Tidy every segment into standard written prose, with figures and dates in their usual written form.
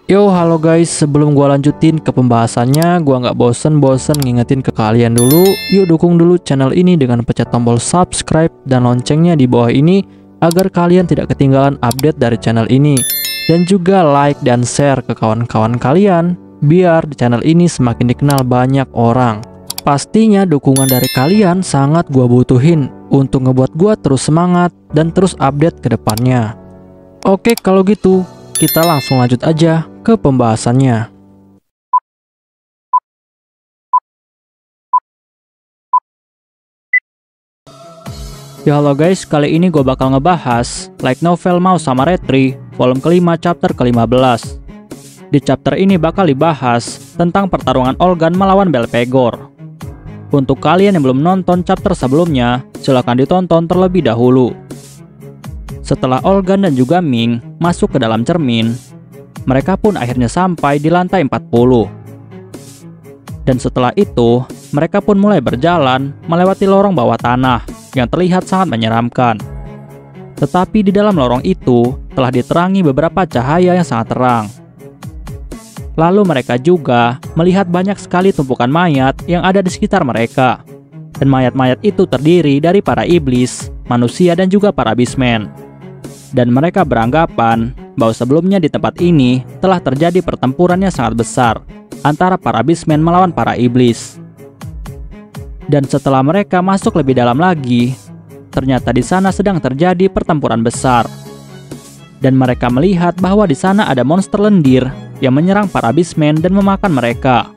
Yo, halo guys, sebelum gua lanjutin ke pembahasannya, gua nggak bosen-bosen ngingetin ke kalian dulu, yuk dukung dulu channel ini dengan pencet tombol subscribe dan loncengnya di bawah ini, agar kalian tidak ketinggalan update dari channel ini. Dan juga like dan share ke kawan-kawan kalian, biar di channel ini semakin dikenal banyak orang. Pastinya dukungan dari kalian sangat gua butuhin, untuk ngebuat gua terus semangat dan terus update ke depannya. Oke, kalau gitu, kita langsung lanjut aja ke pembahasannya. Ya halo guys, kali ini gue bakal ngebahas light novel Mau sama Retri, volume kelima chapter ke-15. Di chapter ini bakal dibahas tentang pertarungan Olgan melawan Belphegor. Untuk kalian yang belum nonton chapter sebelumnya, silahkan ditonton terlebih dahulu. Setelah Olgan dan juga Ming masuk ke dalam cermin, mereka pun akhirnya sampai di lantai 40. Dan setelah itu, mereka pun mulai berjalan melewati lorong bawah tanah yang terlihat sangat menyeramkan. Tetapi di dalam lorong itu telah diterangi beberapa cahaya yang sangat terang. Lalu mereka juga melihat banyak sekali tumpukan mayat yang ada di sekitar mereka. Dan mayat-mayat itu terdiri dari para iblis, manusia dan juga para beastmen. Dan mereka beranggapan bahwa sebelumnya di tempat ini telah terjadi pertempuran yang sangat besar antara para beastmen melawan para iblis. Dan setelah mereka masuk lebih dalam lagi, ternyata di sana sedang terjadi pertempuran besar. Dan mereka melihat bahwa di sana ada monster lendir yang menyerang para beastmen dan memakan mereka.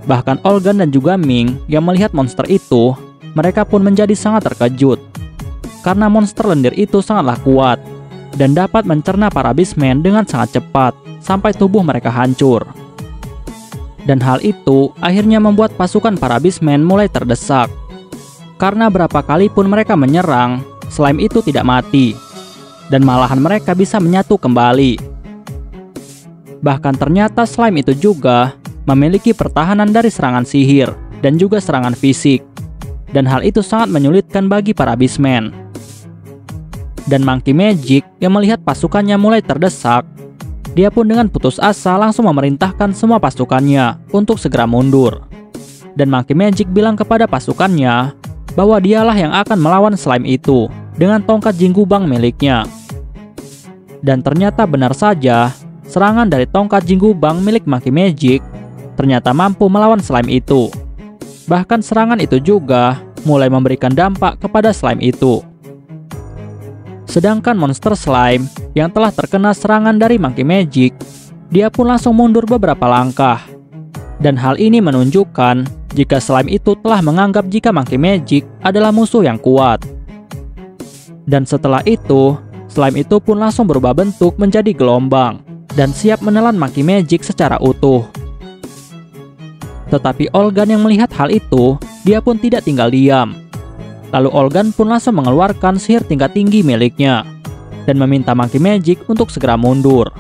Bahkan Olgan dan juga Ming yang melihat monster itu, mereka pun menjadi sangat terkejut. Karena monster lendir itu sangatlah kuat dan dapat mencerna para beastmen dengan sangat cepat sampai tubuh mereka hancur. Dan hal itu akhirnya membuat pasukan para beastmen mulai terdesak. Karena berapa kali pun mereka menyerang, slime itu tidak mati. Dan malahan mereka bisa menyatu kembali. Bahkan ternyata slime itu juga memiliki pertahanan dari serangan sihir dan juga serangan fisik. Dan hal itu sangat menyulitkan bagi para beastmen. Dan Monkey Magic yang melihat pasukannya mulai terdesak, dia pun dengan putus asa langsung memerintahkan semua pasukannya untuk segera mundur. Dan Monkey Magic bilang kepada pasukannya bahwa dialah yang akan melawan slime itu dengan tongkat Jinggubang miliknya. Dan ternyata benar saja, serangan dari tongkat Jinggubang milik Monkey Magic ternyata mampu melawan slime itu. Bahkan serangan itu juga mulai memberikan dampak kepada slime itu. Sedangkan monster slime yang telah terkena serangan dari Monkey Magic, dia pun langsung mundur beberapa langkah. Dan hal ini menunjukkan jika slime itu telah menganggap jika Monkey Magic adalah musuh yang kuat. Dan setelah itu, slime itu pun langsung berubah bentuk menjadi gelombang dan siap menelan Monkey Magic secara utuh. Tetapi Olgan yang melihat hal itu, dia pun tidak tinggal diam. Lalu Olgan pun langsung mengeluarkan sihir tingkat tinggi miliknya dan meminta Monkey Magic untuk segera mundur.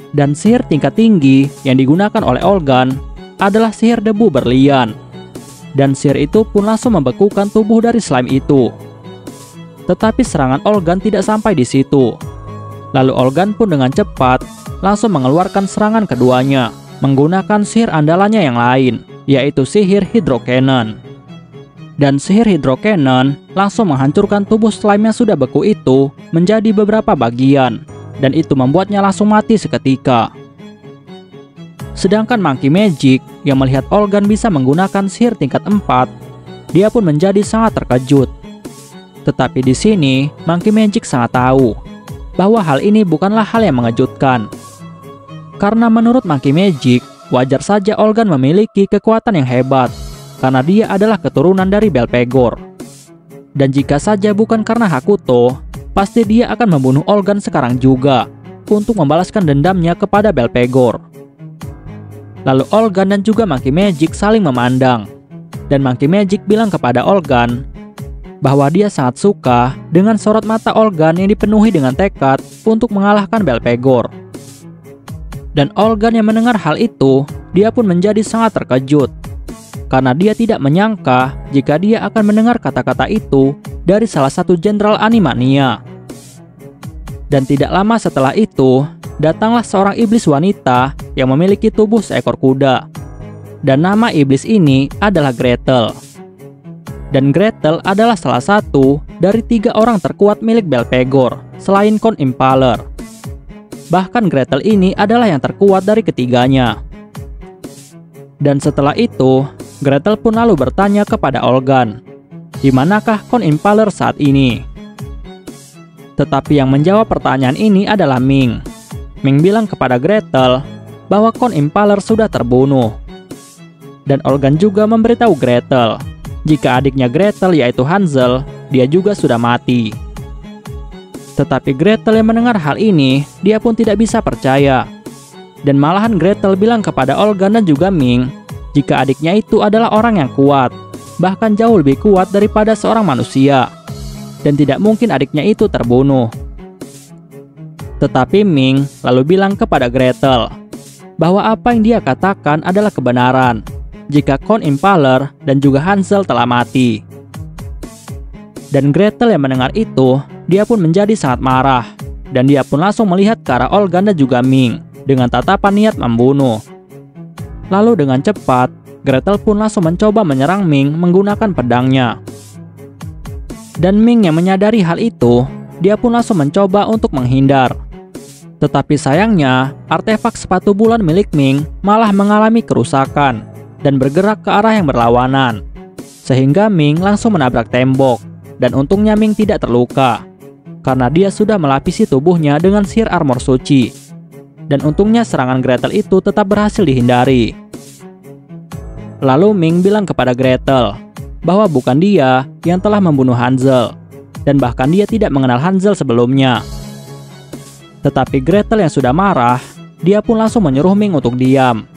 Dan sihir tingkat tinggi yang digunakan oleh Olgan adalah sihir debu berlian. Dan sihir itu pun langsung membekukan tubuh dari slime itu. Tetapi serangan Olgan tidak sampai di situ. Lalu Olgan pun dengan cepat langsung mengeluarkan serangan keduanya menggunakan sihir andalannya yang lain, yaitu sihir Hydro Cannon. Dan sihir Hydro Cannon langsung menghancurkan tubuh slime yang sudah beku itu menjadi beberapa bagian, dan itu membuatnya langsung mati seketika. Sedangkan Monkey Magic yang melihat Olgan bisa menggunakan sihir tingkat 4, dia pun menjadi sangat terkejut. Tetapi di sini Monkey Magic sangat tahu bahwa hal ini bukanlah hal yang mengejutkan. Karena menurut Monkey Magic, wajar saja Olgan memiliki kekuatan yang hebat, karena dia adalah keturunan dari Belphegor. Dan jika saja bukan karena Hakuto, pasti dia akan membunuh Olgan sekarang juga untuk membalaskan dendamnya kepada Belphegor. Lalu Olgan dan juga Monkey Magic saling memandang. Dan Monkey Magic bilang kepada Olgan bahwa dia sangat suka dengan sorot mata Olgan yang dipenuhi dengan tekad untuk mengalahkan Belphegor. Dan Olgan yang mendengar hal itu, dia pun menjadi sangat terkejut. Karena dia tidak menyangka jika dia akan mendengar kata-kata itu dari salah satu jenderal Animania. Dan tidak lama setelah itu, datanglah seorang iblis wanita yang memiliki tubuh seekor kuda. Dan nama iblis ini adalah Gretel. Dan Gretel adalah salah satu dari 3 orang terkuat milik Belphegor selain Count Impaler. Bahkan Gretel ini adalah yang terkuat dari ketiganya. Dan setelah itu, Gretel pun lalu bertanya kepada Olgan, "Di manakah Count Impaler saat ini?" Tetapi yang menjawab pertanyaan ini adalah Ming. Ming bilang kepada Gretel bahwa Count Impaler sudah terbunuh. Dan Olgan juga memberitahu Gretel jika adiknya Gretel yaitu Hansel, dia juga sudah mati. Tetapi Gretel yang mendengar hal ini, dia pun tidak bisa percaya. Dan malahan Gretel bilang kepada Olgan dan juga Ming jika adiknya itu adalah orang yang kuat, bahkan jauh lebih kuat daripada seorang manusia, dan tidak mungkin adiknya itu terbunuh. Tetapi Ming lalu bilang kepada Gretel bahwa apa yang dia katakan adalah kebenaran jika Count Impaler dan juga Hansel telah mati. Dan Gretel yang mendengar itu, dia pun menjadi sangat marah, dan dia pun langsung melihat ke arah Olgan dan juga Ming dengan tatapan niat membunuh. Lalu dengan cepat, Gretel pun langsung mencoba menyerang Ming menggunakan pedangnya. Dan Ming yang menyadari hal itu, dia pun langsung mencoba untuk menghindar. Tetapi sayangnya, artefak sepatu bulan milik Ming malah mengalami kerusakan dan bergerak ke arah yang berlawanan. Sehingga Ming langsung menabrak tembok, dan untungnya Ming tidak terluka, karena dia sudah melapisi tubuhnya dengan sihir armor suci. Dan untungnya serangan Gretel itu tetap berhasil dihindari. Lalu Ming bilang kepada Gretel bahwa bukan dia yang telah membunuh Hansel, dan bahkan dia tidak mengenal Hansel sebelumnya. Tetapi Gretel yang sudah marah, dia pun langsung menyuruh Ming untuk diam.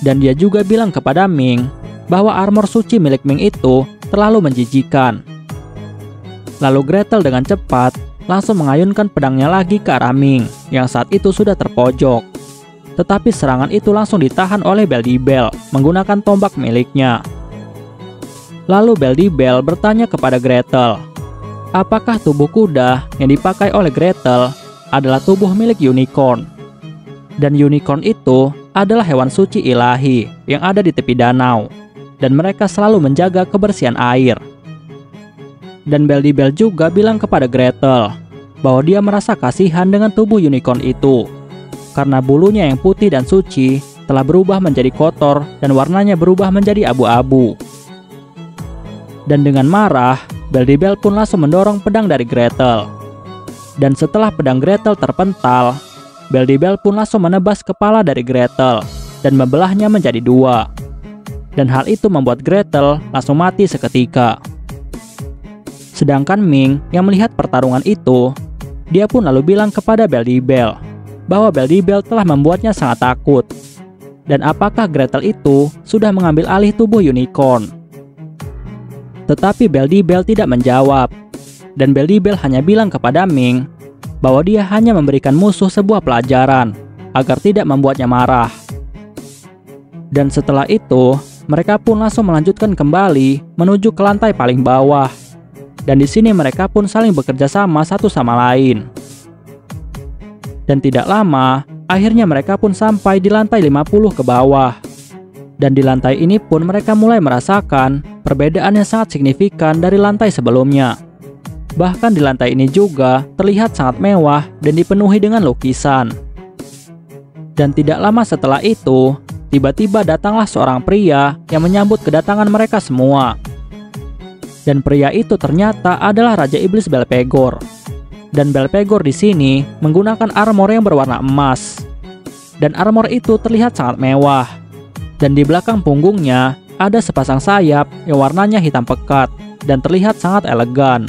Dan dia juga bilang kepada Ming bahwa armor suci milik Ming itu terlalu menjijikan. Lalu Gretel dengan cepat langsung mengayunkan pedangnya lagi ke arah Ming yang saat itu sudah terpojok. Tetapi serangan itu langsung ditahan oleh Beldibel menggunakan tombak miliknya. Lalu Beldibel bertanya kepada Gretel, apakah tubuh kuda yang dipakai oleh Gretel adalah tubuh milik unicorn? Dan unicorn itu adalah hewan suci ilahi yang ada di tepi danau, dan mereka selalu menjaga kebersihan air. Dan Beldibel juga bilang kepada Gretel bahwa dia merasa kasihan dengan tubuh unicorn itu, karena bulunya yang putih dan suci telah berubah menjadi kotor dan warnanya berubah menjadi abu-abu. Dan dengan marah, Beldibel pun langsung mendorong pedang dari Gretel. Dan setelah pedang Gretel terpental, Beldibel pun langsung menebas kepala dari Gretel dan membelahnya menjadi 2. Dan hal itu membuat Gretel langsung mati seketika. Sedangkan Ming yang melihat pertarungan itu, dia pun lalu bilang kepada Beldibel bahwa Beldibel telah membuatnya sangat takut. Dan apakah Gretel itu sudah mengambil alih tubuh unicorn? Tetapi Beldibel tidak menjawab. Dan Beldibel hanya bilang kepada Ming bahwa dia hanya memberikan musuh sebuah pelajaran agar tidak membuatnya marah. Dan setelah itu, mereka pun langsung melanjutkan kembali menuju ke lantai paling bawah. Dan di sini mereka pun saling bekerja sama satu sama lain. Dan tidak lama, akhirnya mereka pun sampai di lantai 50 ke bawah. Dan di lantai ini pun mereka mulai merasakan perbedaan yang sangat signifikan dari lantai sebelumnya. Bahkan di lantai ini juga terlihat sangat mewah dan dipenuhi dengan lukisan. Dan tidak lama setelah itu, tiba-tiba datanglah seorang pria yang menyambut kedatangan mereka semua. Dan pria itu ternyata adalah Raja Iblis Belphegor. Dan Belphegor di sini menggunakan armor yang berwarna emas. Dan armor itu terlihat sangat mewah. Dan di belakang punggungnya ada sepasang sayap yang warnanya hitam pekat dan terlihat sangat elegan.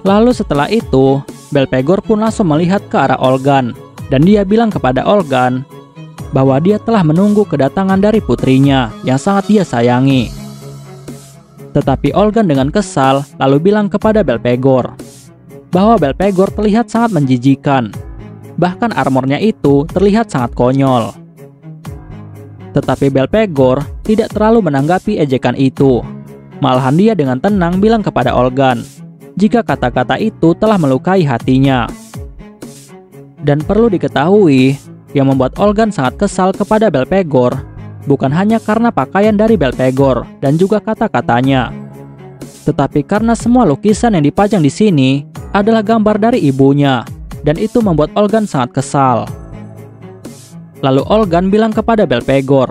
Lalu setelah itu, Belphegor pun langsung melihat ke arah Olgan. Dan dia bilang kepada Olgan bahwa dia telah menunggu kedatangan dari putrinya yang sangat dia sayangi. Tetapi Olgan dengan kesal lalu bilang kepada Belphegor bahwa Belphegor terlihat sangat menjijikan. Bahkan armornya itu terlihat sangat konyol. Tetapi Belphegor tidak terlalu menanggapi ejekan itu. Malahan dia dengan tenang bilang kepada Olgan jika kata-kata itu telah melukai hatinya. Dan perlu diketahui, yang membuat Olgan sangat kesal kepada Belphegor bukan hanya karena pakaian dari Belphegor dan juga kata-katanya, tetapi karena semua lukisan yang dipajang di sini adalah gambar dari ibunya, dan itu membuat Olgan sangat kesal. Lalu Olgan bilang kepada Belphegor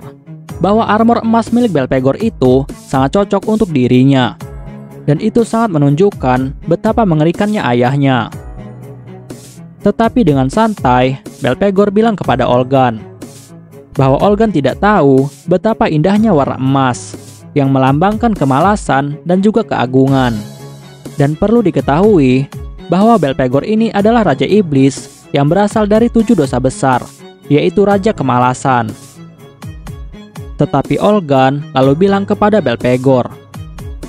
bahwa armor emas milik Belphegor itu sangat cocok untuk dirinya, dan itu sangat menunjukkan betapa mengerikannya ayahnya. Tetapi dengan santai, Belphegor bilang kepada Olgan bahwa Olgan tidak tahu betapa indahnya warna emas yang melambangkan kemalasan dan juga keagungan. Dan perlu diketahui bahwa Belphegor ini adalah Raja Iblis yang berasal dari 7 dosa besar, yaitu Raja Kemalasan. Tetapi Olgan lalu bilang kepada Belphegor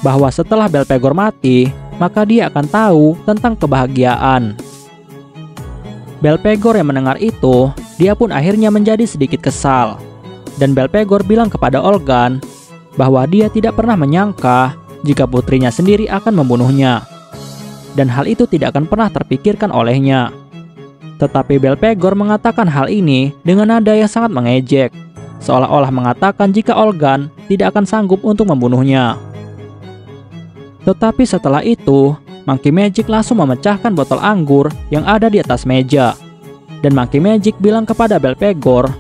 bahwa setelah Belphegor mati, maka dia akan tahu tentang kebahagiaan. Belphegor yang mendengar itu, dia pun akhirnya menjadi sedikit kesal. Dan Belphegor bilang kepada Olgan bahwa dia tidak pernah menyangka jika putrinya sendiri akan membunuhnya, dan hal itu tidak akan pernah terpikirkan olehnya. Tetapi Belphegor mengatakan hal ini dengan nada yang sangat mengejek, seolah-olah mengatakan jika Olgan tidak akan sanggup untuk membunuhnya. Tetapi setelah itu, Monkey Magic langsung memecahkan botol anggur yang ada di atas meja, dan Monkey Magic bilang kepada Belphegor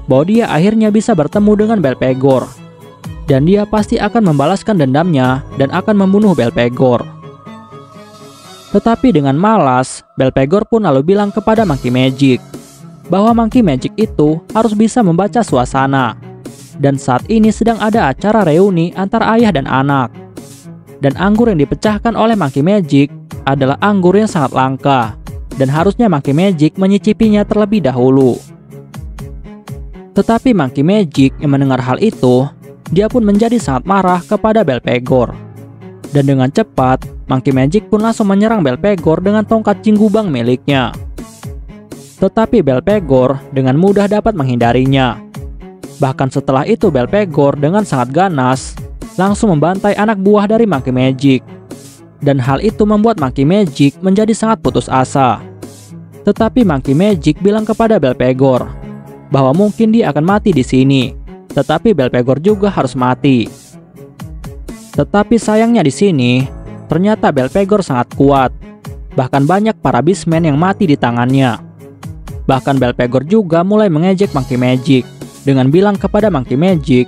bahwa dia akhirnya bisa bertemu dengan Belphegor, dan dia pasti akan membalaskan dendamnya dan akan membunuh Belphegor. Tetapi dengan malas, Belphegor pun lalu bilang kepada Monkey Magic bahwa Monkey Magic itu harus bisa membaca suasana, dan saat ini sedang ada acara reuni antara ayah dan anak. Dan anggur yang dipecahkan oleh Monkey Magic adalah anggur yang sangat langka, dan harusnya Monkey Magic menyicipinya terlebih dahulu. Tetapi Monkey Magic yang mendengar hal itu, dia pun menjadi sangat marah kepada Belphegor. Dan dengan cepat, Monkey Magic pun langsung menyerang Belphegor dengan tongkat Jinggubang miliknya. Tetapi Belphegor dengan mudah dapat menghindarinya. Bahkan setelah itu Belphegor dengan sangat ganas langsung membantai anak buah dari Monkey Magic. Dan hal itu membuat Monkey Magic menjadi sangat putus asa. Tetapi Monkey Magic bilang kepada Belphegor bahwa mungkin dia akan mati di sini, tetapi Belphegor juga harus mati. Tetapi sayangnya di sini, ternyata Belphegor sangat kuat. Bahkan banyak para beastmen yang mati di tangannya. Bahkan Belphegor juga mulai mengejek Monkey Magic dengan bilang kepada Monkey Magic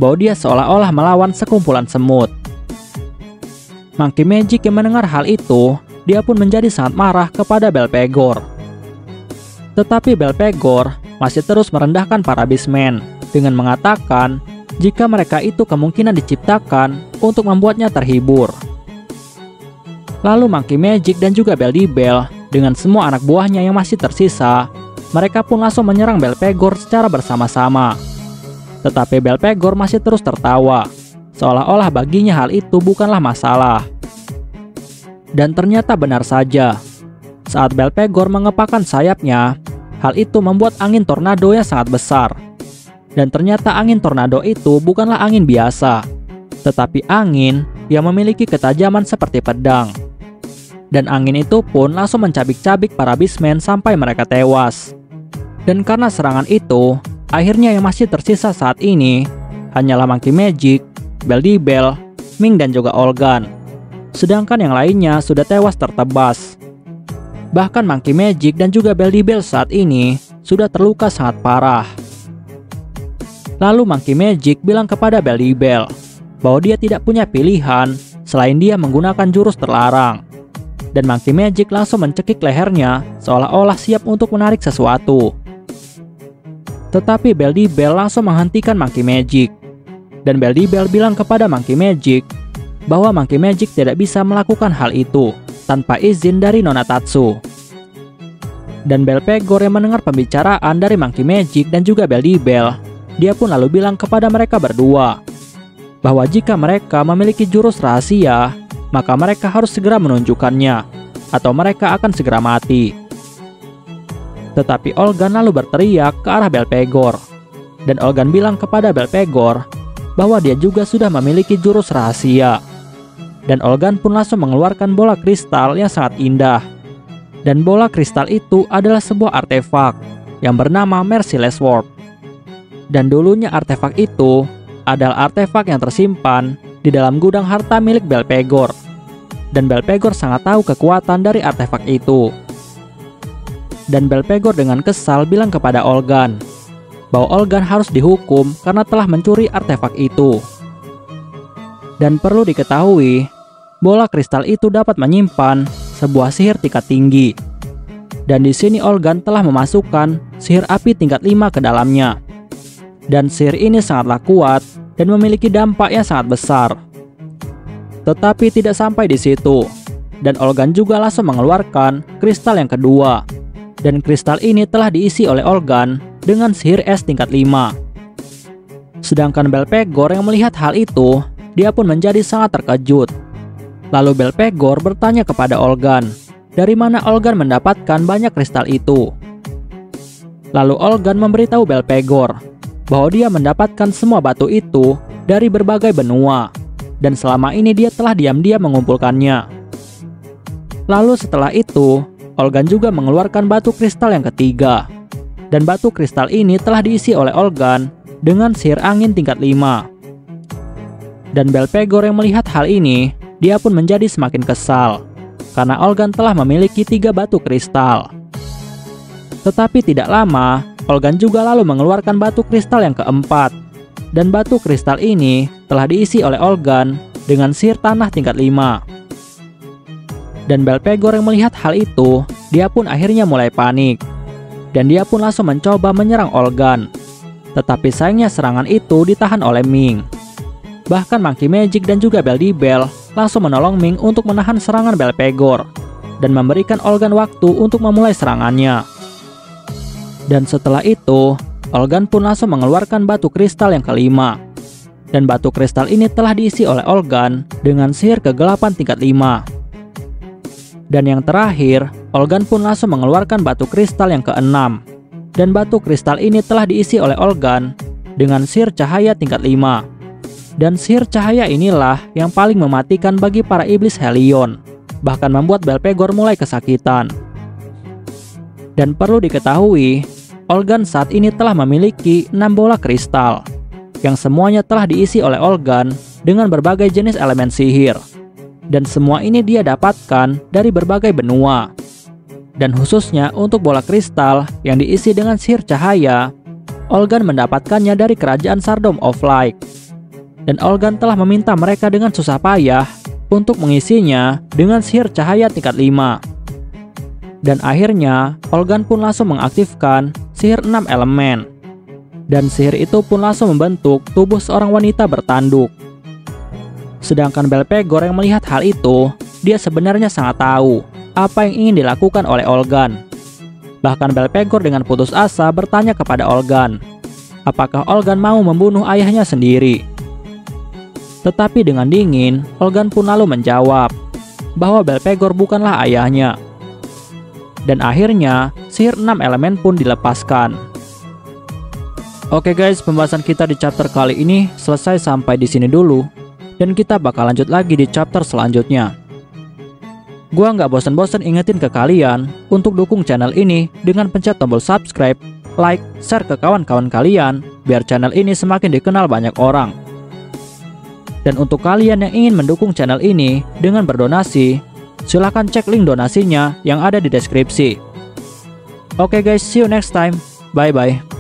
bahwa dia seolah-olah melawan sekumpulan semut. Monkey Magic yang mendengar hal itu, dia pun menjadi sangat marah kepada Belphegor. Tetapi Belphegor masih terus merendahkan para beastmen dengan mengatakan jika mereka itu kemungkinan diciptakan untuk membuatnya terhibur. Lalu Monkey Magic dan juga Beldibel dengan semua anak buahnya yang masih tersisa, mereka pun langsung menyerang Belphegor secara bersama-sama. Tetapi Belphegor masih terus tertawa, seolah-olah baginya hal itu bukanlah masalah. Dan ternyata benar saja, saat Belphegor mengepakkan sayapnya, hal itu membuat angin tornado yang sangat besar. Dan ternyata angin tornado itu bukanlah angin biasa, tetapi angin yang memiliki ketajaman seperti pedang. Dan angin itu pun langsung mencabik-cabik para beastmen sampai mereka tewas. Dan karena serangan itu, akhirnya yang masih tersisa saat ini hanyalah Monkey Magic, Beldibel, Ming dan juga Olgan. Sedangkan yang lainnya sudah tewas tertebas. Bahkan Monkey Magic dan juga Beldibel saat ini sudah terluka sangat parah. Lalu Monkey Magic bilang kepada Beldibel bahwa dia tidak punya pilihan selain dia menggunakan jurus terlarang. Dan Monkey Magic langsung mencekik lehernya seolah-olah siap untuk menarik sesuatu. Tetapi Beldibel langsung menghentikan Monkey Magic. Dan Beldibel bilang kepada Monkey Magic bahwa Monkey Magic tidak bisa melakukan hal itu tanpa izin dari Nona Tatsu. Dan Belphegor yang mendengar pembicaraan dari Monkey Magic dan juga Beldibel, dia pun lalu bilang kepada mereka berdua bahwa jika mereka memiliki jurus rahasia, maka mereka harus segera menunjukkannya, atau mereka akan segera mati. Tetapi Olgan lalu berteriak ke arah Belphegor, dan Olgan bilang kepada Belphegor bahwa dia juga sudah memiliki jurus rahasia. Dan Olgan pun langsung mengeluarkan bola kristal yang sangat indah. Dan bola kristal itu adalah sebuah artefak yang bernama Merciless Sword. Dan dulunya artefak itu adalah artefak yang tersimpan di dalam gudang harta milik Belphegor. Dan Belphegor sangat tahu kekuatan dari artefak itu. Dan Belphegor dengan kesal bilang kepada Olgan bahwa Olgan harus dihukum karena telah mencuri artefak itu. Dan perlu diketahui, bola kristal itu dapat menyimpan sebuah sihir tingkat tinggi. Dan di sini Olgan telah memasukkan sihir api tingkat 5 ke dalamnya. Dan sihir ini sangatlah kuat dan memiliki dampak yang sangat besar. Tetapi tidak sampai di situ. Dan Olgan juga langsung mengeluarkan kristal yang kedua. Dan kristal ini telah diisi oleh Olgan dengan sihir es tingkat 5. Sedangkan Belphegor yang melihat hal itu, dia pun menjadi sangat terkejut. Lalu Belphegor bertanya kepada Olgan, dari mana Olgan mendapatkan banyak kristal itu. Lalu Olgan memberitahu Belphegor bahwa dia mendapatkan semua batu itu dari berbagai benua, dan selama ini dia telah diam-diam mengumpulkannya. Lalu setelah itu, Olgan juga mengeluarkan batu kristal yang ketiga. Dan batu kristal ini telah diisi oleh Olgan dengan sihir angin tingkat 5. Dan Belphegor yang melihat hal ini, dia pun menjadi semakin kesal karena Olgan telah memiliki 3 batu kristal. Tetapi tidak lama, Olgan juga lalu mengeluarkan batu kristal yang keempat. Dan batu kristal ini telah diisi oleh Olgan dengan sihir tanah tingkat 5. Dan Belphegor yang melihat hal itu, dia pun akhirnya mulai panik. Dan dia pun langsung mencoba menyerang Olgan. Tetapi sayangnya serangan itu ditahan oleh Ming. Bahkan Monkey Magic dan juga Beldibel langsung menolong Ming untuk menahan serangan Belphegor dan memberikan Olgan waktu untuk memulai serangannya. Dan setelah itu, Olgan pun langsung mengeluarkan batu kristal yang kelima. Dan batu kristal ini telah diisi oleh Olgan dengan sihir kegelapan tingkat 5. Dan yang terakhir, Olgan pun langsung mengeluarkan batu kristal yang keenam. Dan batu kristal ini telah diisi oleh Olgan dengan sihir cahaya tingkat 5. Dan sihir cahaya inilah yang paling mematikan bagi para iblis Hellion, bahkan membuat Belphegor mulai kesakitan. Dan perlu diketahui, Olgan saat ini telah memiliki 6 bola kristal, yang semuanya telah diisi oleh Olgan dengan berbagai jenis elemen sihir. Dan semua ini dia dapatkan dari berbagai benua. Dan khususnya untuk bola kristal yang diisi dengan sihir cahaya, Olgan mendapatkannya dari kerajaan Shardom of Light. Dan Olgan telah meminta mereka dengan susah payah untuk mengisinya dengan sihir cahaya tingkat 5. Dan akhirnya Olgan pun langsung mengaktifkan sihir 6 elemen. Dan sihir itu pun langsung membentuk tubuh seorang wanita bertanduk. Sedangkan Belphegor yang melihat hal itu, dia sebenarnya sangat tahu apa yang ingin dilakukan oleh Olgan. Bahkan Belphegor dengan putus asa bertanya kepada Olgan, apakah Olgan mau membunuh ayahnya sendiri. Tetapi dengan dingin, Olgan pun lalu menjawab bahwa Belphegor bukanlah ayahnya. Dan akhirnya, sihir 6 elemen pun dilepaskan. Oke guys, pembahasan kita di chapter kali ini selesai sampai di sini dulu. Dan kita bakal lanjut lagi di chapter selanjutnya. Gua nggak bosan-bosan ingetin ke kalian untuk dukung channel ini dengan pencet tombol subscribe, like, share ke kawan-kawan kalian, biar channel ini semakin dikenal banyak orang. Dan untuk kalian yang ingin mendukung channel ini dengan berdonasi, silahkan cek link donasinya yang ada di deskripsi. Oke guys, see you next time. Bye bye.